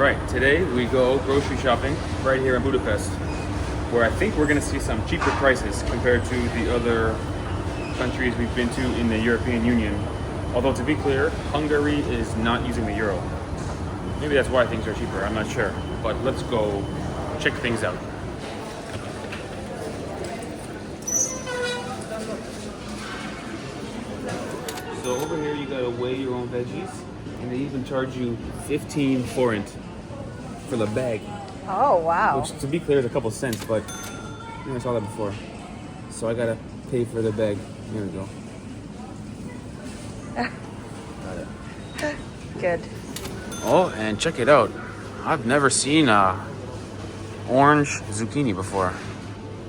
Right, today we go grocery shopping right here in Budapest, where I think we're going to see some cheaper prices compared to the other countries we've been to in the European Union. Although to be clear, Hungary is not using the euro. Maybe that's why things are cheaper, I'm not sure. But let's go check things out. So over here you gotta weigh your own veggies, and they even charge you 15 forint for the bag. Oh, wow. Which, to be clear, is a couple cents, but I never saw that before. So I gotta pay for the bag. Here we go. Got it. Good. Oh, and check it out. I've never seen orange zucchini before,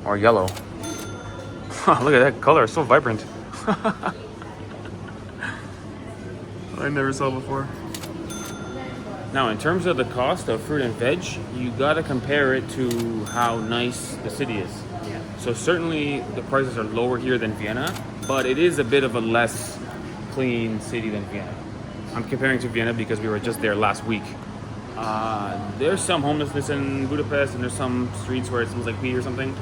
or yellow. Look at that color, it's so vibrant. I never saw before. Now, in terms of the cost of fruit and veg, you gotta compare it to how nice the city is. Yeah. So certainly the prices are lower here than Vienna, but it is a bit of a less clean city than Vienna. I'm comparing to Vienna because we were just there last week. There's some homelessness in Budapest, and there's some streets where it smells like pee or something.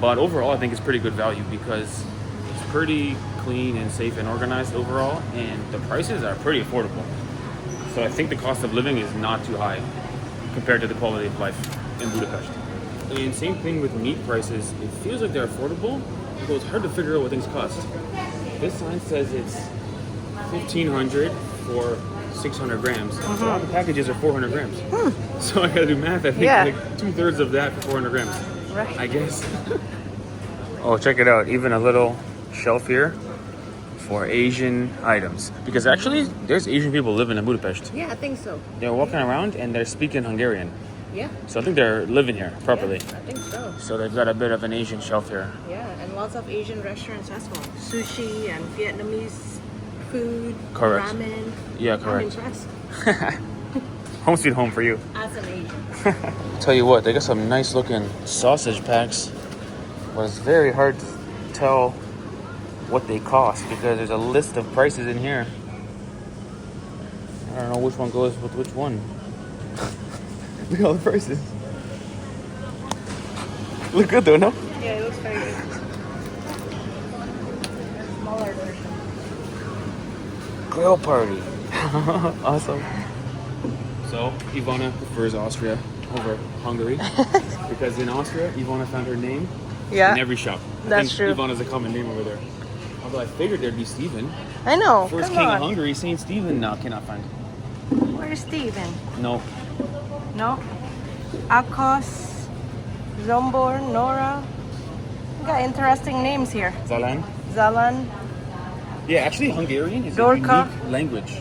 But overall, I think it's pretty good value because it's pretty clean and safe and organized overall, and the prices are pretty affordable. So I think the cost of living is not too high compared to the quality of life in Budapest. And same thing with meat prices. It feels like they're affordable, but it's hard to figure out what things cost. This sign says it's 1,500 for 600 grams. A lot of the packages are 400 grams. So I gotta do math. I think like 2/3 of that for 400 grams. Right. I guess. Oh, check it out. Even a little shelf here for Asian items. Because actually, there's Asian people living in Budapest. Yeah, I think so. They're walking around and they're speaking Hungarian. Yeah. So I think they're living here properly. Yeah, I think so. So they've got a bit of an Asian shelf here. Yeah, and lots of Asian restaurants as well. Sushi and Vietnamese food, Correct. ramen. Yeah, correct. I'm impressed. Home sweet home for you. As an Asian. Tell you what, they got some nice looking sausage packs. But it's very hard to tell what they cost because there's a list of prices in here. I don't know which one goes with which one. Look at all the prices. Look good though, no? Yeah, it looks very good. Smaller version. Grill party. Awesome. So, Ivana prefers Austria over Hungary because in Austria, Ivana found her name in every shop. That's true. Ivana's a common name over there. Although I figured there'd be Stephen. I know. First king of Hungary, Saint Stephen. No, cannot find. Where's Steven? No. No. Akos, Zombor, Nora. We got interesting names here. Zalan. Zalan. Yeah, actually Hungarian is Dorka. a unique language.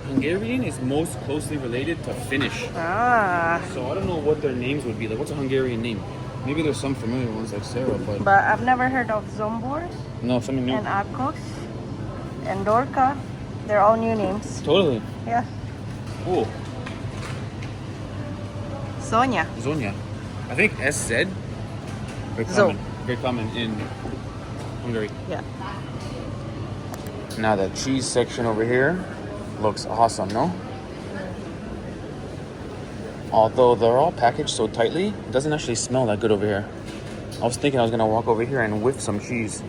Hungarian is most closely related to Finnish. Ah. So I don't know what their names would be. Like, what's a Hungarian name? Maybe there's some familiar ones like Sarah, but I've never heard of Zombor no, something new. and Akos and Dorka. They're all new names. Totally. Yeah. Oh, Sonia. Zonia. I think SZ. Very common in Hungary. Yeah. Now the cheese section over here looks awesome, no? Although they're all packaged so tightly, it doesn't actually smell that good over here. I was thinking I was gonna walk over here and whiff some cheese.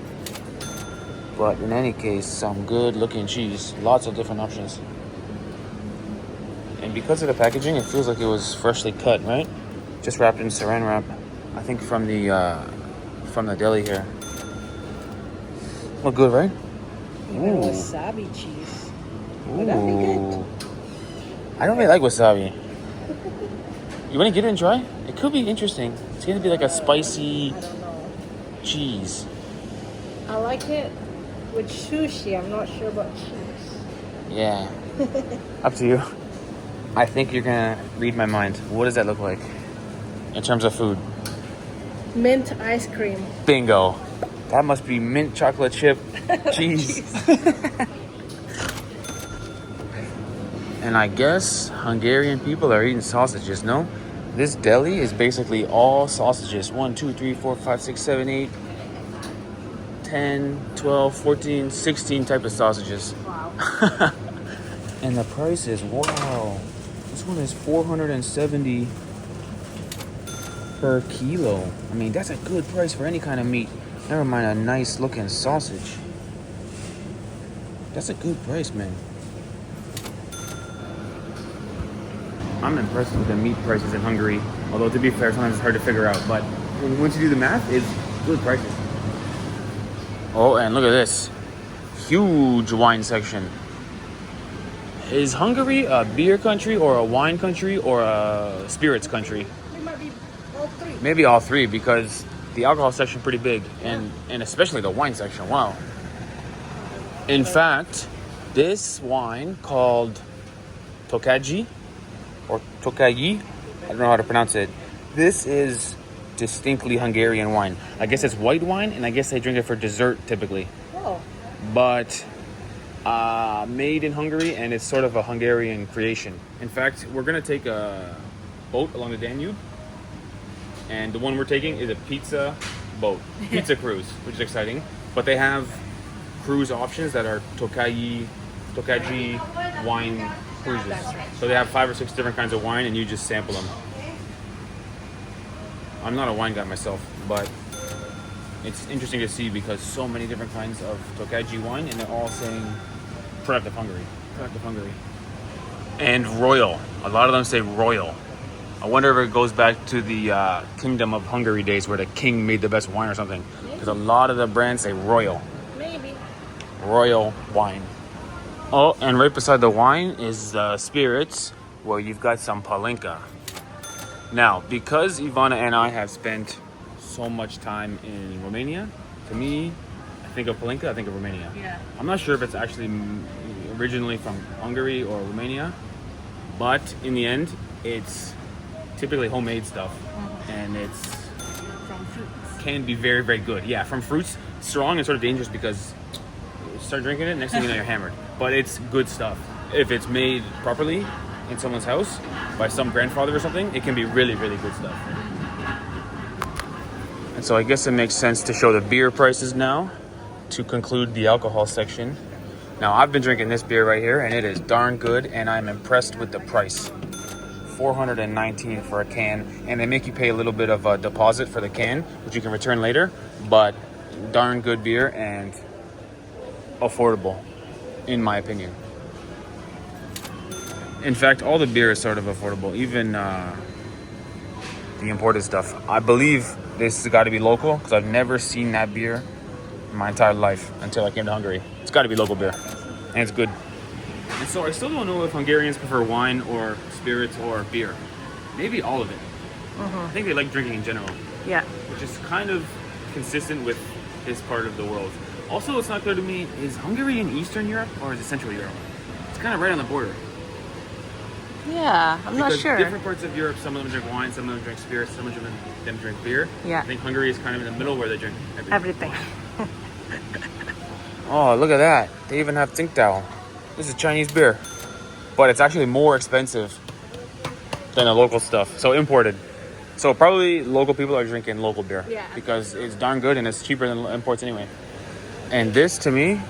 But in any case, some good looking cheese. Lots of different options. And because of the packaging, it feels like it was freshly cut, right? Just wrapped in saran wrap. I think from the deli here. Look good, right? Even wasabi cheese. Would Ooh. that be good? I don't really like wasabi. You want to get it and try? It could be interesting. It's going to be like a spicy I don't know. cheese. I like it with sushi. I'm not sure about cheese. Yeah. Up to you. I think you're going to read my mind. What does that look like in terms of food? Mint ice cream. Bingo. That must be mint chocolate chip cheese. And I guess Hungarian people are eating sausages, no? This deli is basically all sausages. 1, 2, 3, 4, 5, 6, 7, 8, 10, 12, 14, 16 type of sausages. Wow. And the prices, wow. This one is 470 per kilo. I mean, that's a good price for any kind of meat. Never mind a nice looking sausage. That's a good price, man. I'm impressed with the meat prices in Hungary. Although, to be fair, sometimes it's hard to figure out. But once you do the math, it's good prices. Oh, and look at this. Huge wine section. Is Hungary a beer country or a wine country or a spirits country? It might be all three. Maybe all three, because the alcohol section pretty big, and especially the wine section. Wow. In fact, this wine called Tokaji or Tokaji, I don't know how to pronounce it. This is distinctly Hungarian wine. I guess it's white wine, and I guess they drink it for dessert typically. Oh. But made in Hungary, and it's sort of a Hungarian creation. In fact, we're gonna take a boat along the Danube, and the one we're taking is a pizza cruise, which is exciting. But they have cruise options that are Tokaji wine cruises. So they have 5 or 6 different kinds of wine, and you just sample them. I'm not a wine guy myself, but it's interesting to see because so many different kinds of Tokaji wine, and they're all saying product of Hungary. Product of Hungary. And royal. A lot of them say royal. I wonder if it goes back to the Kingdom of Hungary days where the king made the best wine or something. Because a lot of the brands say royal. Maybe. Royal wine. Oh, and right beside the wine is the spirits, where you've got some palinka. Now, because Ivana and I have spent so much time in Romania, to me, I think of palinka, I think of Romania. Yeah. I'm not sure if it's actually originally from Hungary or Romania, but in the end, it's typically homemade stuff, and it's From fruits. can be very, very good. Yeah, from fruits, strong and sort of dangerous because you start drinking it, next thing you know, you're hammered. But it's good stuff. If it's made properly in someone's house by some grandfather or something, it can be really, really good stuff. And so I guess it makes sense to show the beer prices now to conclude the alcohol section. Now, I've been drinking this beer right here, and it is darn good, and I'm impressed with the price. $419 for a can, and they make you pay a little bit of a deposit for the can, which you can return later, but darn good beer and affordable, in my opinion. In fact, all the beer is sort of affordable, even the imported stuff. I believe this has got to be local, because I've never seen that beer in my entire life until I came to Hungary. It's got to be local beer, and it's good. And so I still don't know if Hungarians prefer wine or spirits or beer. Maybe all of it. I think they like drinking in general, Yeah. which is kind of consistent with this part of the world. Also, it's not clear to me, is Hungary in Eastern Europe or is it Central Europe? It's kind of right on the border. Yeah, I'm not Because sure. different parts of Europe, some of them drink wine, some of them drink spirits, some of them drink beer. Yeah. I think Hungary is kind of in the middle where they drink everything. Everything. Oh, look at that. They even have Tsingtao. This is Chinese beer. But it's actually more expensive than the local stuff. So imported. So probably local people are drinking local beer. Yeah. Because it's darn good and it's cheaper than imports anyway. And this, to me,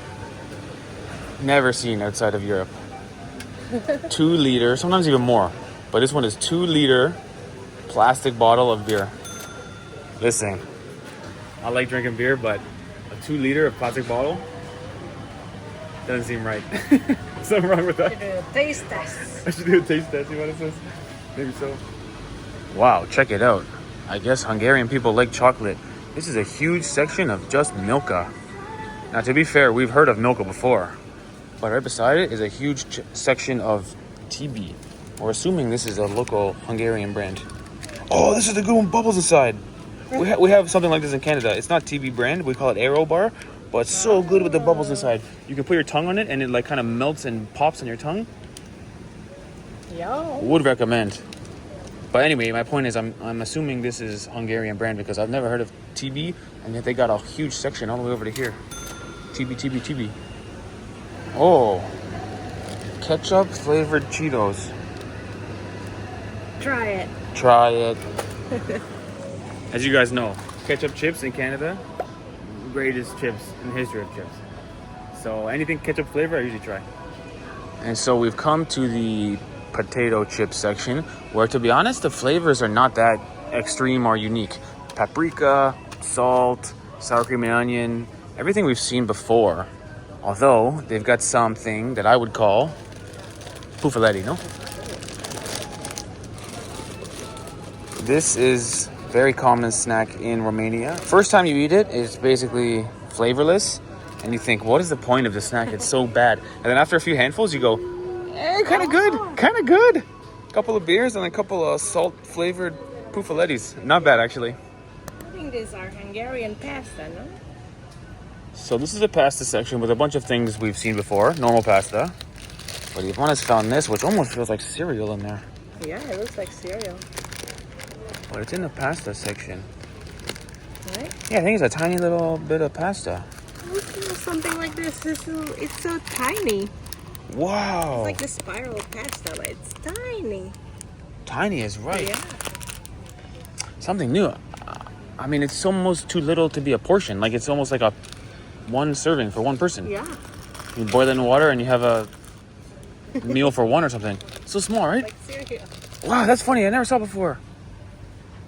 never seen outside of Europe. 2 liter, sometimes even more. But this one is 2 liter plastic bottle of beer. Listen, I like drinking beer, but a 2 liter of plastic bottle doesn't seem right. Something wrong with that. Taste test. I should do a taste test, see what it says. Maybe so. Wow, check it out. I guess Hungarian people like chocolate. This is a huge section of just Milka. Now, to be fair, we've heard of Milka before. But right beside it is a huge section of TB. We're assuming this is a local Hungarian brand. Oh, this is the good one, bubbles inside. We have something like this in Canada. It's not TB brand. We call it Aero Bar. But it's so good with the bubbles inside. You can put your tongue on it and it like kind of melts and pops on your tongue. Yo. Would recommend. But anyway, my point is I'm assuming this is Hungarian brand because I've never heard of TB, and yet they got a huge section all the way over to here. TB. Oh, ketchup flavored Cheetos. Try it. Try it. As you guys know, ketchup chips in Canada, greatest chips in the history of chips. So anything ketchup flavor, I usually try. And so we've come to the potato chip section, where to be honest, the flavors are not that extreme or unique. Paprika, salt, sour cream and onion, everything we've seen before. Although they've got something that I would call pufaletti, no? This is a very common snack in Romania. First time you eat it, it's basically flavorless. And you think, what is the point of the snack? It's so bad. And then after a few handfuls, you go, kind of good, kind of good. A couple of beers and a couple of salt-flavored pufalettis. Not bad, actually. I think these are Hungarian pasta, no? So this is a pasta section with a bunch of things we've seen before. Normal pasta. But Ivana's found this, which almost feels like cereal in there. Yeah, it looks like cereal. But it's in the pasta section. Right? Yeah, I think it's a tiny little bit of pasta. Look at something like this. It's so tiny. Wow. It's like the spiral pasta, but it's tiny. Tiny is right. Yeah. Something new. I mean, it's almost too little to be a portion. Like, it's almost like a one serving for one person. Yeah. You boil it in water and you have a meal for one or something. So small, right? Like cereal. Wow, that's funny. I never saw before.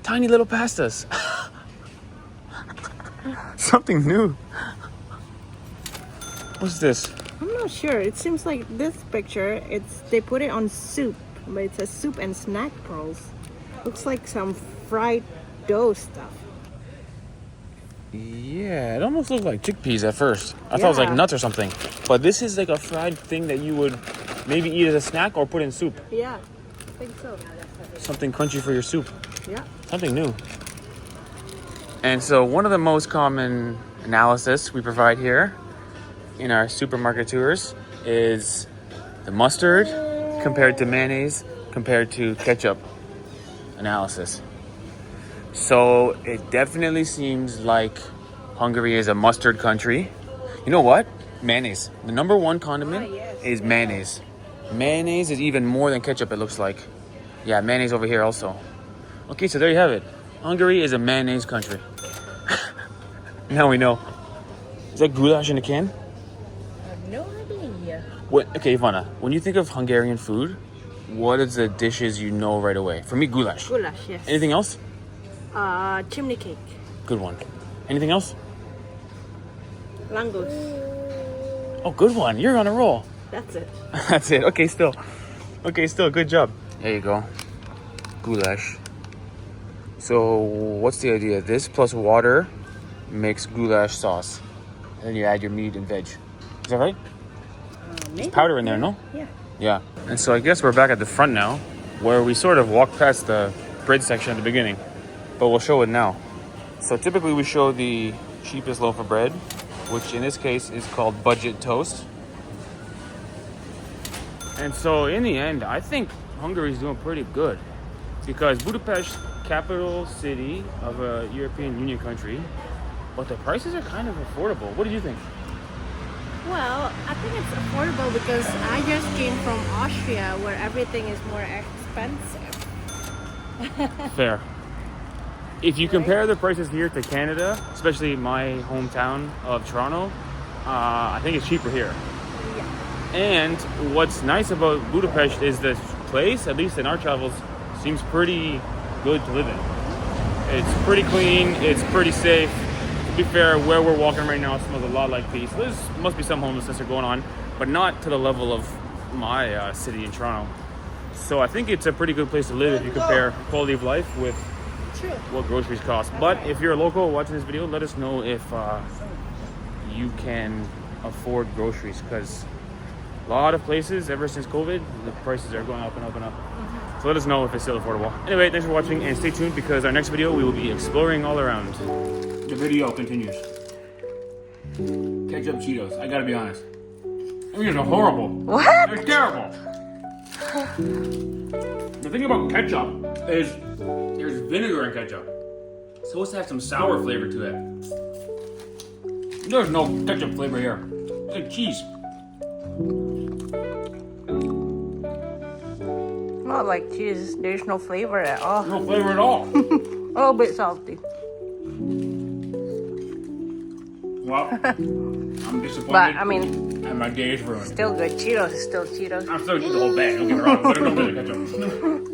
Tiny little pastas. Something new. What's this? I'm not sure. It seems like this picture, they put it on soup, but it's a soup and snack rolls. Looks like some fried dough stuff. Yeah, it almost looked like chickpeas at first. I thought it was like nuts or something. But this is like a fried thing that you would maybe eat as a snack or put in soup. Yeah, I think so. Something crunchy for your soup. Yeah. Something new. And so one of the most common analysis we provide here in our supermarket tours is the mustard compared to mayonnaise compared to ketchup analysis. So it definitely seems like Hungary is a mustard country. You know what? Mayonnaise. The number one condiment is mayonnaise. Mayonnaise is even more than ketchup, it looks like. Yeah, mayonnaise over here also. Okay, so there you have it. Hungary is a mayonnaise country. Now we know. Is that goulash in a can? I have no idea. Okay, Ivana, when you think of Hungarian food, what is the dishes you know right away? For me, goulash. Goulash, yes. Anything else? Chimney cake. Good one. Anything else? Langus. Oh, good one. You're on a roll. That's it. That's it. Okay, still. Good job. There you go. Goulash. So, what's the idea? This plus water makes goulash sauce. And then you add your meat and veg. Is that right? Maybe. There's powder in there, no? Yeah. Yeah. And so I guess we're back at the front now, where we sort of walked past the bread section at the beginning. But we'll show it now. So typically we show the cheapest loaf of bread, which in this case is called budget toast. And so in the end, I think Hungary is doing pretty good, because Budapest, capital city of a European Union country, but the prices are kind of affordable. What do you think? Well, I think it's affordable because I just came from Austria, where everything is more expensive. Fair. If you compare the prices here to Canada, especially my hometown of Toronto, I think it's cheaper here. Yeah. And what's nice about Budapest is this place, at least in our travels, seems pretty good to live in. It's pretty clean, it's pretty safe. To be fair, where we're walking right now smells a lot like peace. There must be some homelessness going on, but not to the level of my city in Toronto. So I think it's a pretty good place to live if you compare quality of life with what groceries cost. But if you're a local watching this video, let us know if you can afford groceries, because a lot of places ever since COVID, the prices are going up and up and up. So let us know if it's still affordable. Anyway, thanks for watching, and stay tuned, because our next video we will be exploring all around. The video continues. Ketchup Cheetos, I gotta be honest. These are horrible. What? They're terrible. The thing about ketchup is there's vinegar in ketchup. It's supposed to have some sour flavor to it. There's no ketchup flavor here. It's like cheese. Not like cheese. There's no flavor at all. No flavor at all. A little bit salty. Well, I'm I'm disappointed. But I mean, and my day is ruined. still good. Cheetos is still Cheetos. I'm still eating the whole bag. Don't get me wrong. But I don't really ketchup.